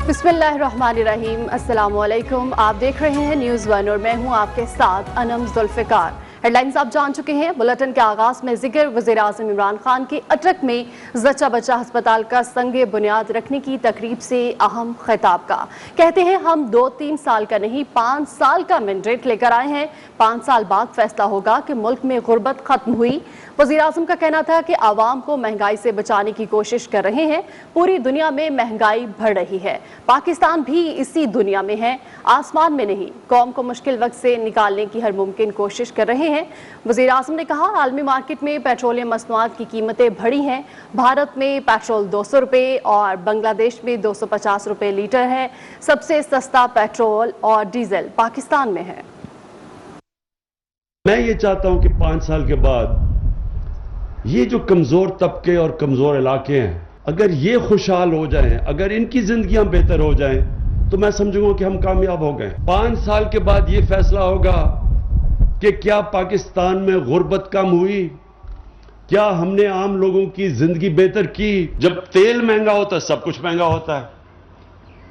बिस्मिल्लाहिर्रहमानिर्रहीम, अस्सलामुअलैकुम। आप देख रहे हैं न्यूज़ वन और मैं हूं आपके साथ अनम जुल्फ़िकार। हेडलाइंस आप जान चुके हैं। बुलेटिन के आगाज में जिक्र वज़ीर आज़म इमरान खान की अटक में जच्चा बच्चा अस्पताल का संगे बुनियाद रखने की तकरीब से अहम खिताब का। कहते हैं हम 2-3 साल का नहीं 5 साल का मैंडेट लेकर आए हैं। 5 साल बाद फैसला होगा कि मुल्क में गुर्बत खत्म हुई। वज़ीर आज़म का कहना था कि आवाम को महंगाई से बचाने की कोशिश कर रहे हैं। पूरी दुनिया में महंगाई बढ़ रही है, पाकिस्तान भी इसी दुनिया में है, आसमान में नहीं। कौम को मुश्किल वक्त से निकालने की हर मुमकिन कोशिश कर रहे हैं। वज़ीर आज़म ने कहा आलमी मार्केट में पेट्रोलियम मसनूआत की कीमतें बढ़ी हैं। भारत में पेट्रोल 200 रुपये और बांग्लादेश में 250 रुपये लीटर है। सबसे सस्ता पेट्रोल और डीजल पाकिस्तान में है। मैं ये चाहता हूं कि 5 साल के बाद ये जो कमजोर तबके और कमजोर इलाके हैं, अगर ये खुशहाल हो जाएं, अगर इनकी जिंदगियां बेहतर हो जाएं, तो मैं समझूंगा कि हम कामयाब हो गए। 5 साल के बाद ये फैसला होगा कि क्या पाकिस्तान में गुर्बत कम हुई, क्या हमने आम लोगों की जिंदगी बेहतर की। जब तेल महंगा होता है सब कुछ महंगा होता है।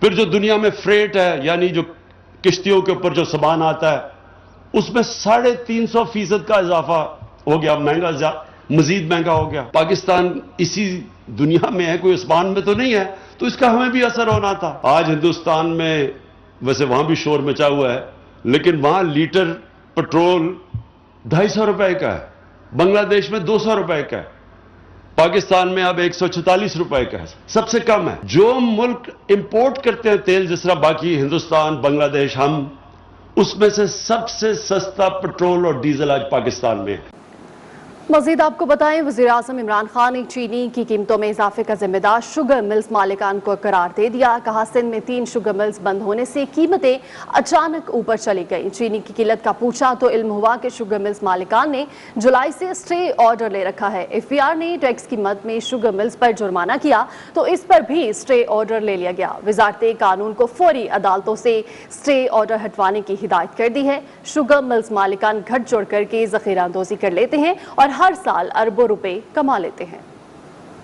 फिर जो दुनिया में फ्रेट है, यानी जो किश्तियों के ऊपर जो सामान आता है, उसमें 350% का इजाफा हो गया, महंगा मजीद महंगा हो गया। पाकिस्तान इसी दुनिया में है, कोई आसमान में तो नहीं है, तो इसका हमें भी असर होना था। आज हिंदुस्तान में वैसे वहां भी शोर मचा हुआ है, लेकिन वहां लीटर पेट्रोल 250 रुपए का है, बांग्लादेश में 200 रुपए का है, पाकिस्तान में अब 144 रुपए का है, सबसे कम है। जो मुल्क इंपोर्ट करते हैं तेल, जिस तरह बाकी हिंदुस्तान, बांग्लादेश, हम, उसमें से सबसे सस्ता पेट्रोल और डीजल आज पाकिस्तान में है। मजीद आपको बताएं, वज़ीर आज़म इमरान खान ने चीनी की कीमतों में इजाफे का जिम्मेदार शुगर मिल्स मालिकान को करार दे दिया। कहा सिंध में 3 शुगर मिल्स बंद होने से कीमतें अचानक ऊपर चली गई। चीनी की किल्लत का पूछा तो इल्म हुआ कि शुगर मिल्स मालिकान ने जुलाई से स्टे ऑर्डर ले रखा है। FBR ने टैक्स की मद में शुगर मिल्स पर जुर्माना किया तो इस पर भी स्टे ऑर्डर ले लिया गया। वजारत कानून को फौरी अदालतों से स्टे ऑर्डर हटवाने की हिदायत कर दी है। शुगर मिल्स मालिकान घट जोड़ करके जखीरा अंदोजी कर लेते हैं और हर साल अरबों रुपए कमा लेते हैं।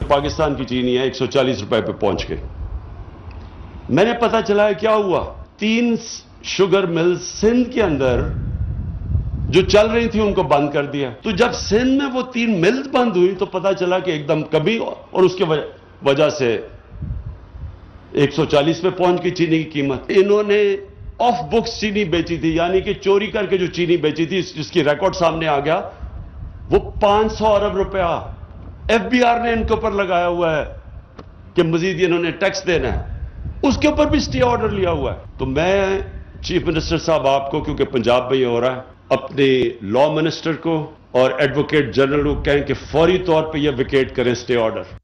पाकिस्तान की चीनी है 140 रुपए पे पहुंच गई। मैंने पता चला है क्या हुआ, 3 शुगर मिल्स सिंध के अंदर जो चल रही थी उनको बंद कर दिया। तो जब सिंध में वो 3 मिल्स बंद हुई तो पता चला कि एकदम कमी, और उसके वजह से 140 पे पहुंच गई चीनी की कीमत। इन्होंने ऑफ बुक्स चीनी बेची थी, यानी कि चोरी करके जो चीनी बेची थी, जिसकी रिकॉर्ड सामने आ गया, वो 500 अरब रुपया FBR ने इनके ऊपर लगाया हुआ है कि मजीद इन्होंने टैक्स देना है। उसके ऊपर भी स्टे ऑर्डर लिया हुआ है। तो मैं चीफ मिनिस्टर साहब आपको, क्योंकि पंजाब में ये हो रहा है, अपने लॉ मिनिस्टर को और एडवोकेट जनरल को कहें कि फौरी तौर पे ये विकेट करें स्टे ऑर्डर।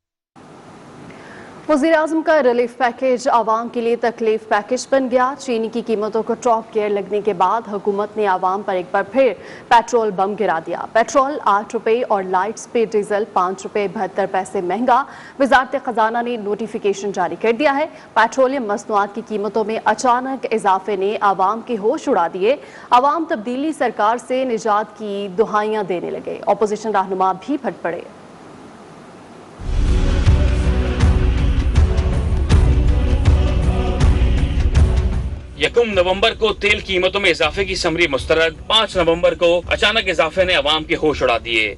वज़ीर आज़म का रिलीफ पैकेज आवाम के लिए तकलीफ पैकेज बन गया। चीनी की कीमतों को टॉप गियर लगने के बाद हुकूमत ने आवाम पर एक बार फिर पेट्रोल बम गिरा दिया। पेट्रोल 8 रुपये और लाइट स्पीड डीजल 5 रुपये 72 पैसे महंगा। वजारत खजाना ने नोटिफिकेशन जारी कर दिया है। पेट्रोलियम मसनूआत की कीमतों में अचानक इजाफे ने आवाम के होश उड़ा दिए। आवाम तब्दीली सरकार से निजात की दुहाइयां देने लगे। अपोजिशन रहनुमा भी फट पड़े। 1 नवंबर को तेल कीमतों में इजाफे की समरी मुस्तरद। 5 नवंबर को अचानक इजाफे ने अवाम के होश उड़ा दिए।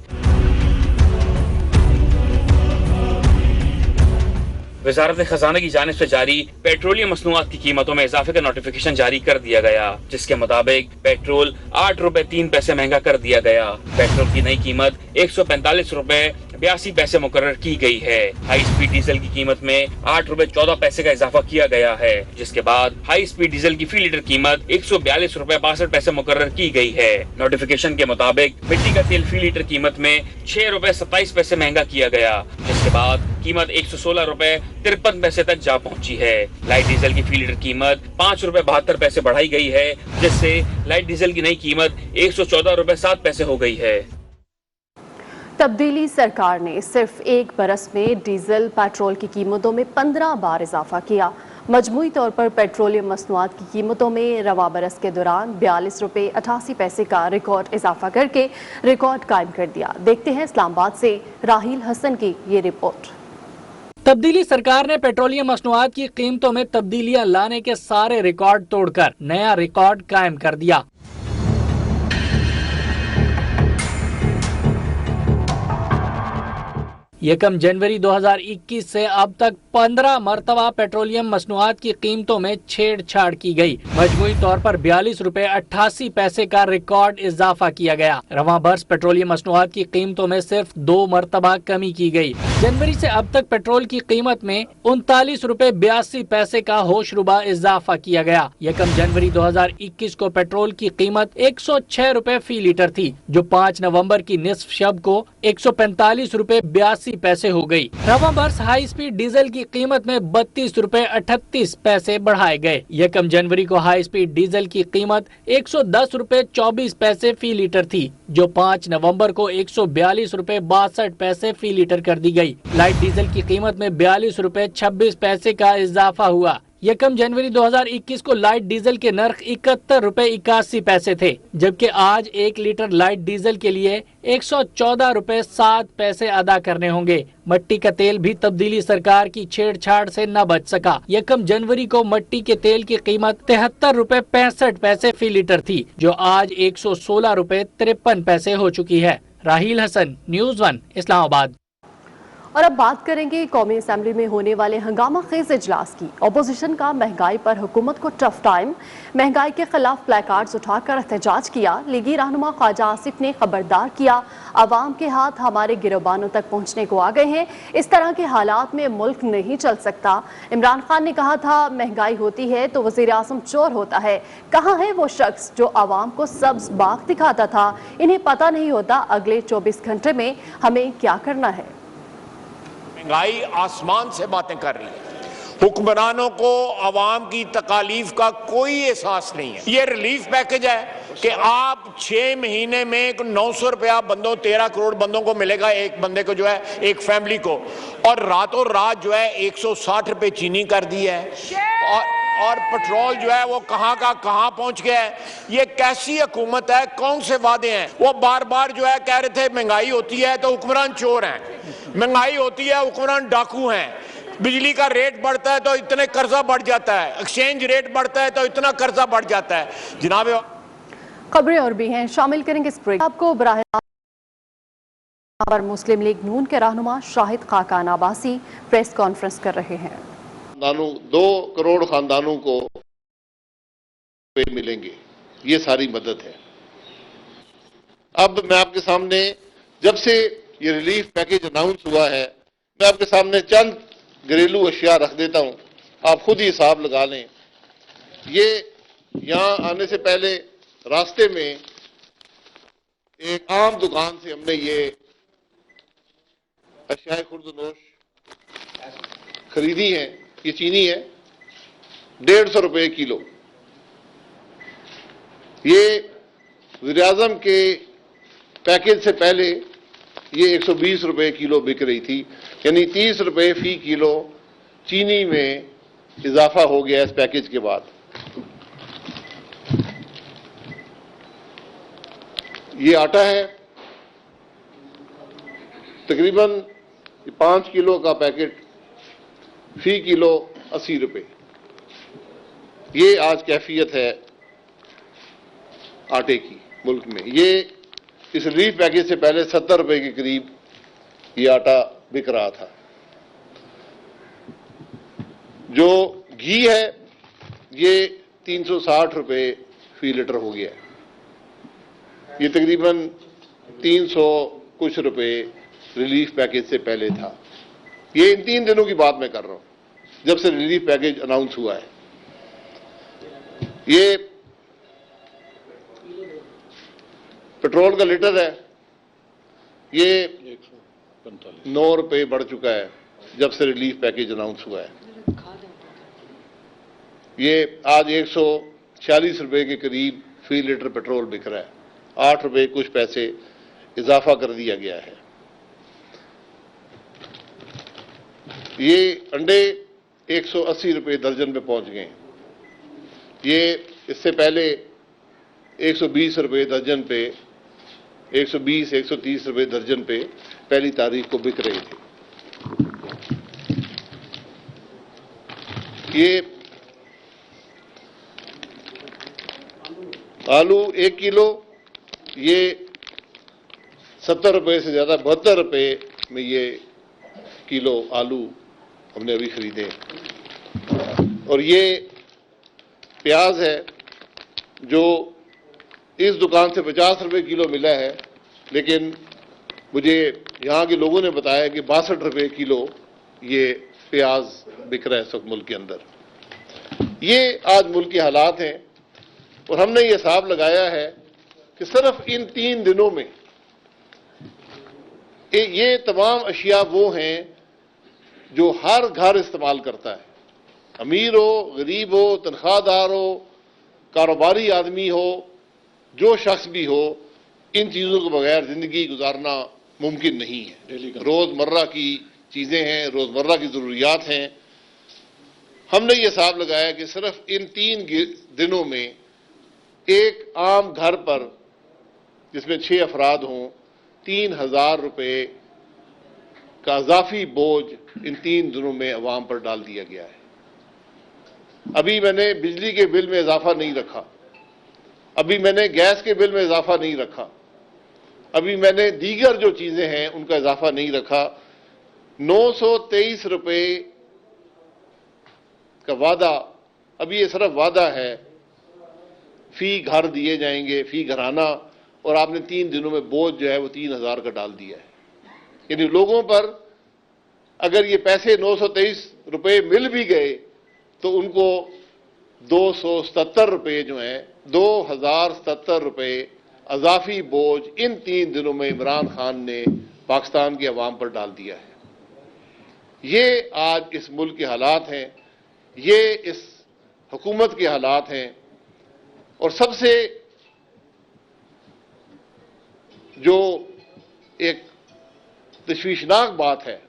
वजारत खजाना की जानिब से जारी पेट्रोलियम मसनूआत की कीमतों में इजाफे का नोटिफिकेशन जारी कर दिया गया, जिसके मुताबिक पेट्रोल 8 रुपए 3 पैसे महंगा कर दिया गया। पेट्रोल की नई कीमत 145 रुपए 82 पैसे मुकर्रर की गई है। हाई स्पीड डीजल की कीमत में 8 रुपए 14 पैसे का इजाफा किया गया है, जिसके बाद हाई स्पीड डीजल की फी लीटर कीमत 142 रुपए 62 पैसे मुकर्रर की गई है। नोटिफिकेशन के मुताबिक मिट्टी का तेल फी लीटर कीमत में 6 रुपए 27 पैसे महंगा किया गया, जिसके बाद कीमत 116 रुपए 53 पैसे तक जा पहुंची है। लाइट डीजल की फी लीटर कीमत 5 रुपए 72 पैसे बढ़ाई गई है, जिससे लाइट डीजल की नई कीमत 114 रुपए 7 पैसे हो गई है। तब्दीली सरकार ने सिर्फ 1 बरस में डीजल पेट्रोल की कीमतों में 15 बार इजाफा किया। मजमूई तौर पर पेट्रोलियम मसनूआत की कीमतों में रवा बरस के दौरान 42 रुपये 88 पैसे का रिकॉर्ड इजाफा करके रिकॉर्ड कायम कर दिया। देखते हैं इस्लामाबाद से राहिल हसन की ये रिपोर्ट। तब्दीली सरकार ने पेट्रोलियम मसनूआत की कीमतों में तब्दीलियां लाने के सारे रिकॉर्ड तोड़कर नया रिकॉर्ड कायम कर दिया। यकम जनवरी 2021 से अब तक 15 मरतबा पेट्रोलियम मसनूआत की कीमतों में छेड़छाड़ की गई। मजमूई तौर पर 42 रुपए 88 पैसे का रिकॉर्ड इजाफा किया गया। रवां बरस पेट्रोलियम मसनूआत की कीमतों में सिर्फ 2 मरतबा कमी की गई। जनवरी से अब तक पेट्रोल की कीमत में 39 रुपए 82 पैसे का होशरुबा इजाफा किया गया। यकम जनवरी 2021 को पेट्रोल की कीमत 106 रुपए फी लीटर थी, जो 5 नवंबर की निस्फ शब को 145 रुपए 82 पैसे हो गई। रवां बरस हाई स्पीड डीजल की कीमत में 32 रुपए 38 पैसे बढ़ाए गए। यकम जनवरी को हाई स्पीड डीजल की कीमत 110 रुपए 24 पैसे फी लीटर थी, जो 5 नवंबर को 142 रुपए 62 पैसे फी लीटर कर दी गई। लाइट डीजल की कीमत में 42 रुपए 26 पैसे का इजाफा हुआ। यकम जनवरी 2021 को लाइट डीजल के नर्ख 71 रुपए 81 पैसे थे, जबकि आज 1 लीटर लाइट डीजल के लिए 114 रुपए 7 पैसे अदा करने होंगे। मट्टी का तेल भी तब्दीली सरकार की छेड़छाड़ से न बच सका। यकम जनवरी को मट्टी के तेल की कीमत 73 रुपए 65 पैसे फी लीटर थी, जो आज 116 रुपए 53 पैसे हो चुकी है। राहील हसन, न्यूज़ 1, इस्लामाबाद। और अब बात करेंगे कौमी असम्बली में होने वाले हंगामा खेज इजलास की। अपोजिशन का महंगाई पर हुकूमत को टफ टाइम, महंगाई के खिलाफ प्लेकार्ड्स उठाकर एहतजाज किया। लीगी रहनुमा ख्वाजा आसिफ ने खबरदार किया, आवाम के हाथ हमारे गिरोबानों तक पहुंचने को आ गए हैं, इस तरह के हालात में मुल्क नहीं चल सकता। इमरान खान ने कहा था महंगाई होती है तो वज़ीर आज़म चोर होता है। कहाँ है वो शख्स जो आवाम को सब्ज बाग दिखाता था? इन्हें पता नहीं होता अगले 24 घंटे में हमें क्या करना है। महंगाई आसमान से बातें कर रही है। हुक्मरानों को आवाम की तकालीफ का कोई एहसास नहीं है। ये रिलीफ पैकेज है कि आप 6 महीने में 900 रुपया बंदों 13 करोड़ बंदों को मिलेगा, एक बंदे को जो है, एक फैमिली को, और रातों रात जो है 160 रुपए चीनी कर दी है, और पेट्रोल जो है वो कहां का कहां पहुंच गया है। ये कैसी हुकूमत है? कौन से वादे हैं? वो बार बार जो है कह रहे थे महंगाई होती है तो हुक्मरान चोर हैं, महंगाई होती है हुक्मरान डाकू हैं, बिजली का रेट बढ़ता है तो इतने कर्जा बढ़ जाता है, एक्सचेंज रेट बढ़ता है तो इतना कर्जा बढ़ जाता है। जनाब, खबरें और भी हैं, शामिल करेंगे इस ब्रेक। आपको बराह पर मुस्लिम लीग नून के रहनुमा शाहिद खाकान आबासी प्रेस कॉन्फ्रेंस कर रहे हैं। 2 करोड़ खानदानों को पे मिलेंगे, ये सारी मदद है। अब मैं आपके सामने, जब से ये रिलीफ पैकेज अनाउंस हुआ है, मैं आपके सामने चंद घरेलू अशिया रख देता हूं, आप खुद ही हिसाब लगा लें। ये यहां आने से पहले रास्ते में एक आम दुकान से हमने ये अशियाए खुर्दनोश खरीदी है। ये चीनी है 150 रुपए किलो। ये वज़ीर-ए-आज़म के पैकेज से पहले ये 120 रुपए किलो बिक रही थी, यानी 30 रुपए फी किलो चीनी में इजाफा हो गया इस पैकेज के बाद। ये आटा है, तकरीबन 5 किलो का पैकेट, फी किलो 80 रुपए। ये आज कैफियत है आटे की मुल्क में। ये इस रिलीफ पैकेज से पहले 70 रुपए के करीब ये आटा बिक रहा था। जो घी है ये 360 रुपए फी लीटर हो गया है। ये तकरीबन 300 कुछ रुपए रिलीफ पैकेज से पहले था। ये इन 3 दिनों की बात मैं कर रहा हूं, जब से रिलीफ पैकेज अनाउंस हुआ है। ये पेट्रोल का लीटर है, ये 9 रुपए बढ़ चुका है जब से रिलीफ पैकेज अनाउंस हुआ है। ये आज 146 रुपए के करीब फी लीटर पेट्रोल बिक रहा है, 8 रुपए कुछ पैसे इजाफा कर दिया गया है। ये अंडे 180 रुपए दर्जन पे पहुंच गए। ये इससे पहले 120 रुपए दर्जन पे, 120-130 रुपए दर्जन पे पहली तारीख को बिक रहे थे। ये आलू 1 किलो ये 70 रुपए से ज्यादा 72 रुपए में ये किलो आलू हमने अभी खरीदे। और ये प्याज है जो इस दुकान से 50 रुपए किलो मिला है, लेकिन मुझे यहाँ के लोगों ने बताया कि 62 रुपए किलो ये प्याज बिक रहा है इस वक्त मुल्क के अंदर। ये आज मुल्क के हालात हैं और हमने ये हिसाब लगाया है कि सिर्फ इन 3 दिनों में ये तमाम अशिया वो हैं जो हर घर इस्तेमाल करता है, अमीर हो, गरीब हो, तनख्वाहदार हो, कारोबारी आदमी हो, जो शख्स भी हो, इन चीज़ों के बगैर ज़िंदगी गुजारना मुमकिन नहीं है। रोज़मर्रा की चीज़ें हैं, रोज़मर्रा की ज़रूरियात हैं। हमने ये हिसाब लगाया कि सिर्फ इन 3 दिनों में एक आम घर पर जिसमें 6 अफराद हों 3000 रुपए का इजाफी बोझ इन 3 दिनों में अवाम पर डाल दिया गया है। अभी मैंने बिजली के बिल में इजाफा नहीं रखा, अभी मैंने गैस के बिल में इजाफा नहीं रखा, अभी मैंने दीगर जो चीजें हैं उनका इजाफा नहीं रखा। 923 रुपए का वादा, अभी ये सिर्फ वादा है, फी घर दिए जाएंगे, फी घराना, और आपने 3 दिनों में बोझ जो है वो 3000 का डाल दिया है। यानी लोगों पर अगर ये पैसे 923 रुपए मिल भी गए तो उनको 277 रुपए जो हैं 2077 रुपए अजाफी बोझ इन 3 दिनों में इमरान खान ने पाकिस्तान की अवाम पर डाल दिया है। ये आज इस मुल्क के हालात हैं, ये इस हुकूमत के हालात हैं। और सबसे जो एक तशवीशनाक बात है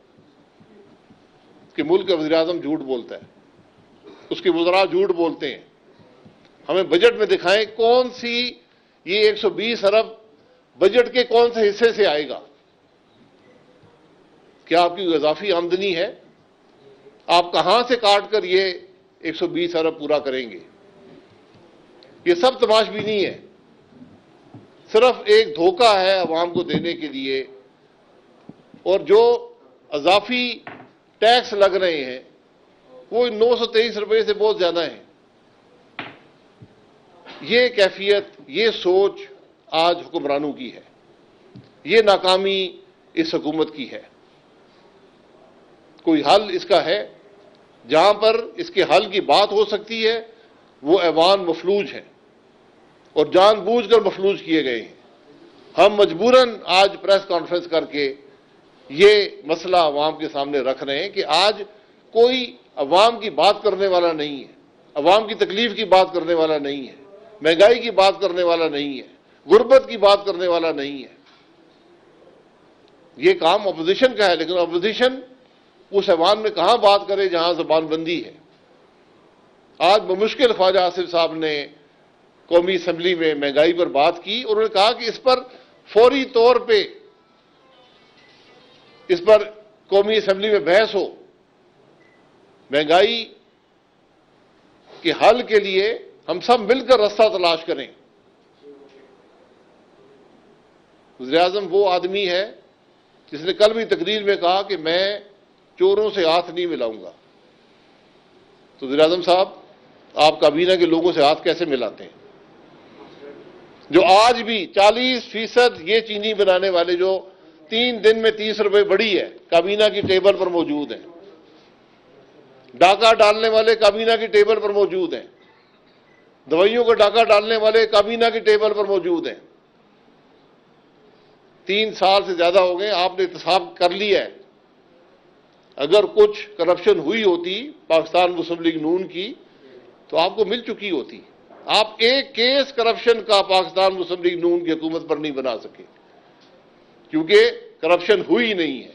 कि मुल्क का वज़ीर-ए-आज़म झूठ बोलता है, उसके वज़रा झूठ बोलते हैं। हमें बजट में दिखाएं कौन सी ये 120 अरब बजट के कौन से हिस्से से आएगा। क्या आपकी इजाफी आमदनी है? आप कहां से काट कर ये 120 अरब पूरा करेंगे? ये सब तमाशबीनी है, सिर्फ एक धोखा है अवाम को देने के लिए। और जो अजाफी टैक्स लग रहे हैं वो 923 रुपए से बहुत ज्यादा है। ये कैफियत, ये सोच आज हुक्मरानों की है, ये नाकामी इस हुकूमत की है। कोई हल इसका है? जहां पर इसके हल की बात हो सकती है वो ऐवान मफलूज है और जानबूझकर मफलूज किए गए हैं। हम मजबूरन आज प्रेस कॉन्फ्रेंस करके ये मसला अवाम के सामने रख रहे हैं कि आज कोई अवाम की बात करने वाला नहीं है, अवाम की तकलीफ की बात करने वाला नहीं है, महंगाई की बात करने वाला नहीं है, गुर्बत की बात करने वाला नहीं है। ये काम अपोजिशन का है, लेकिन अपोजिशन उस ऐवान में कहां बात करे जहां जबानबंदी है। आज बमुश्किल ख्वाजा आसिफ साहब ने कौमी असम्बली में महंगाई पर बात की और उन्होंने कहा कि इस पर फौरी तौर पे इस पर कौमी असम्बली में बहस हो। महंगाई के हल के लिए हम सब मिलकर रास्ता तलाश करें। वज़ीर-ए-आज़म वो आदमी है जिसने कल भी तकरीर में कहा कि मैं चोरों से हाथ नहीं मिलाऊंगा। तो वज़ीर-ए-आज़म साहब, आप काबीना के लोगों से हाथ कैसे मिलाते हैं? जो आज भी 40% ये चीनी बनाने वाले जो 3 दिन में 30 रुपए बढ़ी है काबीना की टेबल पर मौजूद हैं, डाका डालने वाले काबीना की टेबल पर मौजूद हैं, दवाइयों को डाका डालने वाले काबीना की टेबल पर मौजूद हैं। 3 साल से ज्यादा हो गए, आपने इंतखाब कर लिया है। अगर कुछ करप्शन हुई होती पाकिस्तान मुस्लिम लीग नून की तो आपको मिल चुकी होती। आप एक केस करप्शन का पाकिस्तान मुस्लिम लीग नून की हुकूमत पर नहीं बना सके क्योंकि करप्शन हुई नहीं है।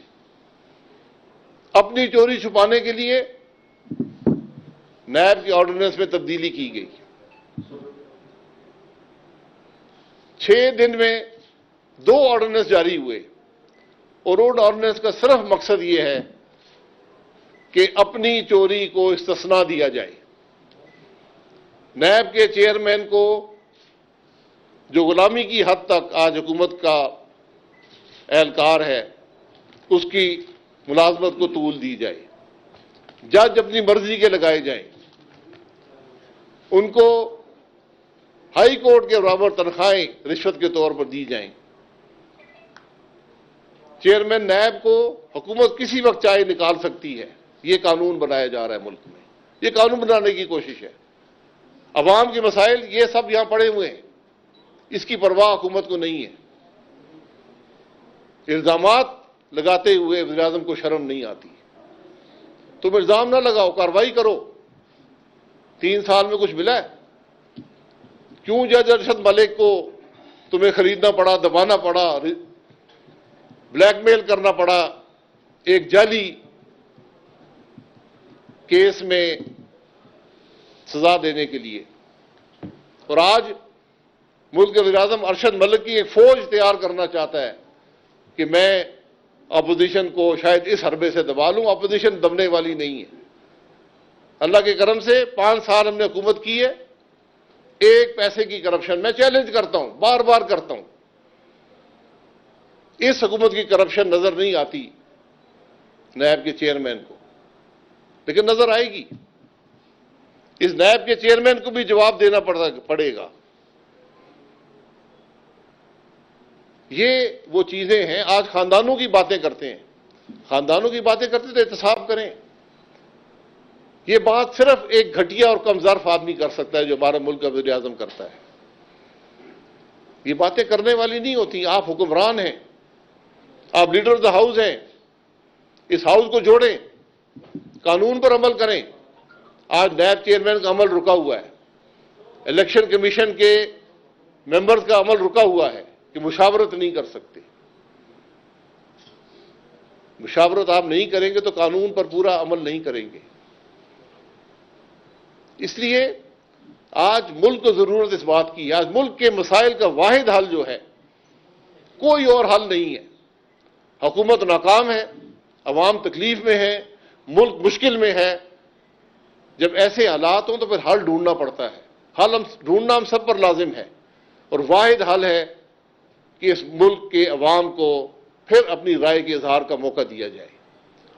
अपनी चोरी छुपाने के लिए नैब की ऑर्डिनेंस में तब्दीली की गई। 6 दिन में 2 ऑर्डिनेंस जारी हुए और उन ऑर्डिनेंस का सिर्फ मकसद यह है कि अपनी चोरी को इस्तिस्ना दिया जाए। नैब के चेयरमैन को जो गुलामी की हद तक आज हुकूमत का एहलकार है, उसकी मुलाजमत को तूल दी जाए। जज अपनी मर्जी के लगाए जाएं, उनको हाई कोर्ट के बराबर तनख्वाहें रिश्वत के तौर पर दी जाएं। चेयरमैन नैब को हुकूमत किसी वक्त चाहे निकाल सकती है। ये कानून बनाया जा रहा है मुल्क में, ये कानून बनाने की कोशिश है। अवाम के मसाइल ये सब यहां पड़े हुए हैं, इसकी परवाह हुकूमत को नहीं है। इल्जामात लगाते हुए वज़ीर-ए-आज़म को शर्म नहीं आती। तुम इल्जाम ना लगाओ, कार्रवाई करो। 3 साल में कुछ मिला है? क्यों जज अरशद मलिक को तुम्हें खरीदना पड़ा, दबाना पड़ा, ब्लैकमेल करना पड़ा एक जाली केस में सजा देने के लिए? और आज मुल्क के वज़ीर-ए-आज़म अरशद मलिक की एक फौज तैयार करना चाहता है कि मैं अपोजिशन को शायद इस हरबे से दबा लूं। अपोजिशन दबने वाली नहीं है। अल्लाह के करम से 5 साल हमने हुकूमत की है, एक पैसे की करप्शन, मैं चैलेंज करता हूं, बार बार करता हूं, इस हुकूमत की करप्शन नजर नहीं आती नैब के चेयरमैन को, लेकिन नजर आएगी। इस नैब के चेयरमैन को भी जवाब देना पड़ेगा। ये वो चीजें हैं। आज खानदानों की बातें करते हैं, खानदानों की बातें करते तो एहतसाब करें। ये बात सिर्फ एक घटिया और कमजोर आदमी कर सकता है, जो हमारा मुल्क का वज़ीर-ए-आज़म करता है। ये बातें करने वाली नहीं होती। आप हुक्मरान हैं, आप लीडर ऑफ द हाउस हैं। इस हाउस को जोड़ें, कानून पर अमल करें। आज नैब चेयरमैन का अमल रुका हुआ है, इलेक्शन कमीशन के मेंबर्स का अमल रुका हुआ है कि मुशावरत नहीं कर सकते। मुशावरत आप नहीं करेंगे तो कानून पर पूरा अमल नहीं करेंगे। इसलिए आज मुल्क को जरूरत इस बात की है। आज मुल्क के मसाइल का वाहिद हल जो है, कोई और हल नहीं है। हुकूमत नाकाम है, अवाम तकलीफ में है, मुल्क मुश्किल में है। जब ऐसे हालात हों तो फिर हल ढूंढना पड़ता है। हल हम ढूंढना हम सब पर लाजिम है, और वाहिद हल है कि इस मुल्क के अवाम को फिर अपनी राय के इजहार का मौका दिया जाए,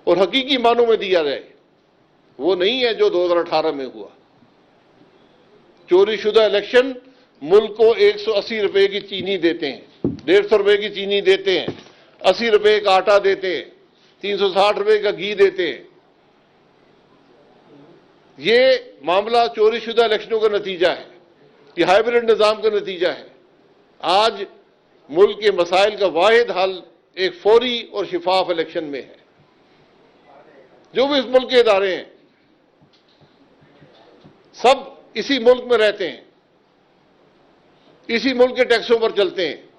और हकीकी मानों में दिया जाए। वो नहीं है जो 2018 में हुआ। चोरी शुदा इलेक्शन, मुल्क को 180 रुपए की चीनी देते हैं, 150 रुपए की चीनी देते हैं, 80 रुपए का आटा देते हैं, 360 रुपए का घी देते हैं। ये मामला चोरी शुदा इलेक्शनों का नतीजा है, ये हाइब्रिड निजाम का नतीजा है। आज मुल्क के मसाइल का वाहिद हल एक फौरी और शिफाफ इलेक्शन में है। जो भी इस मुल्क के इदारे हैं, सब इसी मुल्क में रहते हैं, इसी मुल्क के टैक्सों पर चलते हैं।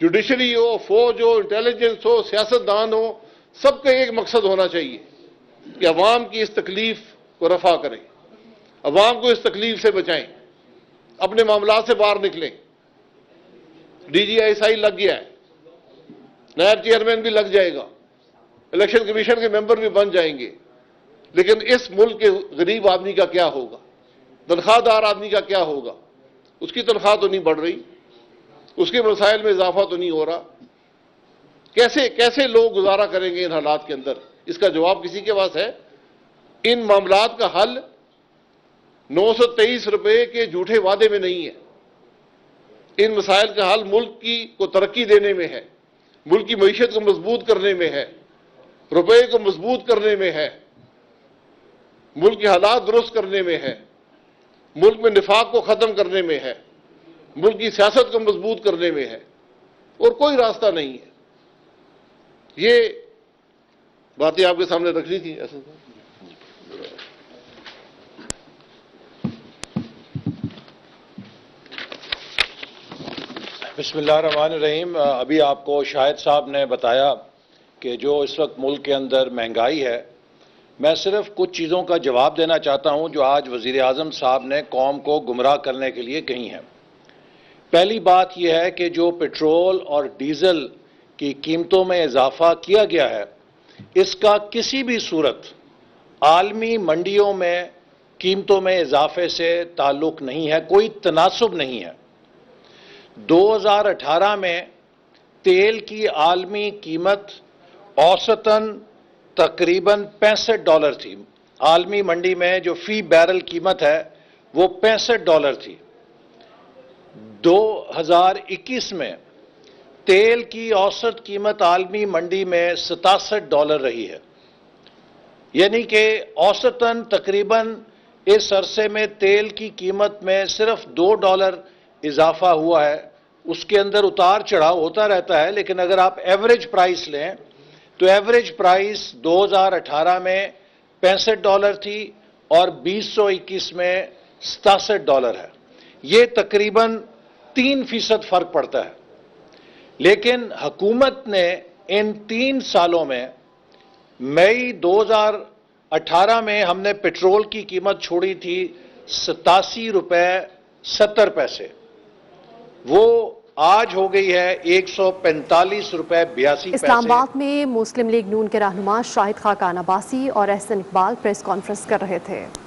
जुडिशरी हो, फौज हो, इंटेलिजेंस हो, सियासतदान हो, सबका एक मकसद होना चाहिए कि अवाम की इस तकलीफ को रफा करें, अवाम को इस तकलीफ से बचाएं, अपने मामला से बाहर निकलें। DGI लग गया है, नायब चेयरमैन भी लग जाएगा, इलेक्शन कमीशन के मेंबर भी बन जाएंगे, लेकिन इस मुल्क के गरीब आदमी का क्या होगा? तनख्वाहदार आदमी का क्या होगा? उसकी तनख्वाह तो नहीं बढ़ रही, उसके मसाइल में इजाफा तो नहीं हो रहा। कैसे कैसे लोग गुजारा करेंगे इन हालात के अंदर? इसका जवाब किसी के पास है? इन मामलात का हल 923 रुपए के झूठे वादे में नहीं है। इन मसाइल का हल मुल्क की को तरक्की देने में है, मुल्क की मईशत को मजबूत करने में है, रुपये को मजबूत करने में है, मुल्क के हालात दुरुस्त करने में है, मुल्क में निफाक को खत्म करने में है, मुल्क की सियासत को मजबूत करने में है, और कोई रास्ता नहीं है। ये बातें आपके सामने रखनी थी। ऐसा बिस्मिल्लाहिर्रहमानिर्रहीम। अभी आपको शाहिद साहब ने बताया कि जो इस वक्त मुल्क के अंदर महंगाई है, मैं सिर्फ कुछ चीज़ों का जवाब देना चाहता हूं जो आज वज़ीर-ए-आज़म साहब ने कौम को गुमराह करने के लिए कही हैं। पहली बात यह है कि जो पेट्रोल और डीज़ल की कीमतों में इजाफा किया गया है, इसका किसी भी सूरत आलमी मंडियों में कीमतों में इजाफे से ताल्लुक नहीं है, कोई तनासुब नहीं है। 2018 में तेल की आलमी कीमत औसतन तकरीबन $65 थी। आलमी मंडी में जो फी बैरल कीमत है वो $65 थी। 2021 में तेल की औसत कीमत आलमी मंडी में $67 रही है, यानी कि औसतन तकरीबन इस अरसे में तेल की कीमत में सिर्फ $2 इजाफा हुआ है। उसके अंदर उतार चढ़ाव होता रहता है, लेकिन अगर आप एवरेज प्राइस लें तो एवरेज प्राइस 2018 में $65 थी और 2021 में $67 है। ये तकरीबन 3% फर्क पड़ता है। लेकिन हुकूमत ने इन 3 सालों में, मई 2018 में हमने पेट्रोल की कीमत छोड़ी थी ₹87.70, वो आज हो गई है ₹145.82। इस्लामाबाद में मुस्लिम लीग नून के रहनुमा शाहिद खाकान अब्बासी और एहसन इकबाल प्रेस कॉन्फ्रेंस कर रहे थे।